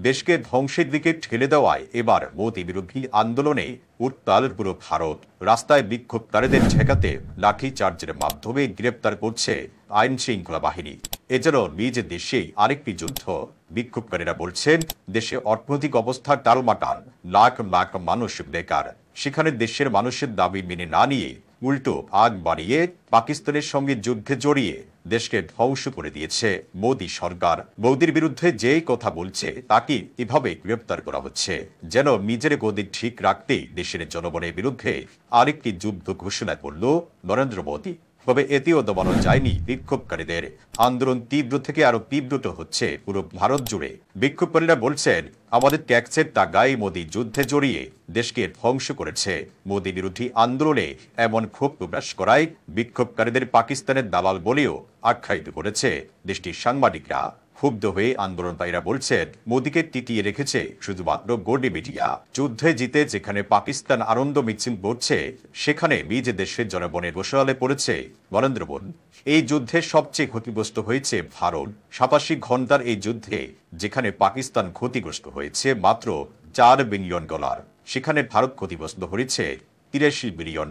দেশকে ধ্বংসের দিকে ঠেলে দেওয়ায় এবার মোদি বিরোধী আন্দোলনে উত্তাল পুরো ভারত। রাস্তায় বিক্ষোভকারীদের ঠেকাতে লাঠিচার্জের মাধ্যমে গ্রেপ্তার করছে আইন শৃঙ্খলা বাহিনী। এ যেন নিজ দেশেই আরেকটি যুদ্ধ। বিক্ষোভকারীরা বলছেন, দেশে অর্থনৈতিক অবস্থা টালমাটাল, লাখ লাখ মানুষ বেকার। সেখানে দেশের মানুষের দাবি মেনে না নিয়ে উল্টো আগ বাড়িয়ে পাকিস্তানের সঙ্গে যুদ্ধে জড়িয়ে দেশকে ধ্বংস করে দিয়েছে মোদি সরকার। মোদির বিরুদ্ধে যেই কথা বলছে তাকে এভাবে গ্রেপ্তার করা হচ্ছে, যেন নিজের গদি ঠিক রাখতেই দেশের জনগণের বিরুদ্ধে আরেকটি যুদ্ধ ঘোষণা করল নরেন্দ্র মোদি। তবে এতেও দমানো যায়নি বিক্ষোভকারীদের। আন্দোলন তীব্র থেকে আরো তীব্রত হচ্ছে পুরো ভারত জুড়ে। বিক্ষোভকারীরা বলছেন, আমাদের ট্যাক্সের টাকায় মোদি যুদ্ধে জড়িয়ে দেশকে ধ্বংস করেছে। মোদি বিরোধী আন্দোলনে এমন ক্ষোভ প্রকাশ করায় বিক্ষোভকারীদের পাকিস্তানের দালাল বলেও আখ্যায়িত করেছে দেশটির সাংবাদিকরা। ক্ষুব্ধ হয়ে আন্দোলনকারীরা বলছেন, মোদিকে টিকিয়ে রেখেছে শুধুমাত্র গডি মিডিয়া। যুদ্ধে জিতে যেখানে পাকিস্তান আনন্দ মিছিল করছে, সেখানে নিজ দেশের জনগণের বসলে পড়েছে নরেন্দ্র মোদি। এই যুদ্ধে সবচেয়ে ক্ষতিগ্রস্ত হয়েছে ভারত। 87 ঘন্টার এই যুদ্ধে যেখানে পাকিস্তান ক্ষতিগ্রস্ত হয়েছে মাত্র $4 বিলিয়ন, সেখানে ভারত ক্ষতিগ্রস্ত হয়েছে $83 বিলিয়ন।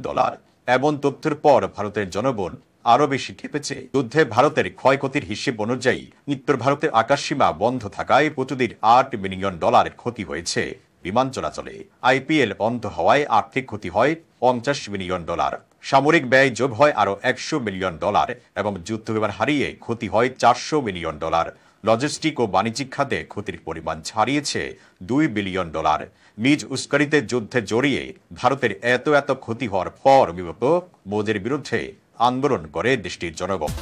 এমন তথ্যের পর ভারতের জনগণ আরো বেশি ক্ষেপেছে। যুদ্ধে ভারতের ক্ষয়ক্ষতির হিসেব অনুযায়ী উত্তর ভারতের আকাশসীমা বন্ধ থাকায় প্রতিদিন $8 বিলিয়ন ক্ষতি হয়েছে বিমান চলাচলে। আইপিএল বন্ধ হওয়ায় আর্থিক ক্ষতি হয় $50 বিলিয়ন। সামরিক ব্যয় যোগ হয় আরো $100 বিলিয়ন এবং যুদ্ধ বিমান হারিয়ে ক্ষতি হয় $400 বিলিয়ন। লজিস্টিক ও বাণিজ্যিক খাতে ক্ষতির পরিমাণ ছাড়িয়েছে $2 বিলিয়ন। নিজ উস্কানিতে যুদ্ধে জড়িয়ে ভারতের এত ক্ষতি হওয়ার পর বিগত মোদির বিরুদ্ধে আন্দোলন করে দেশটির জনগণ।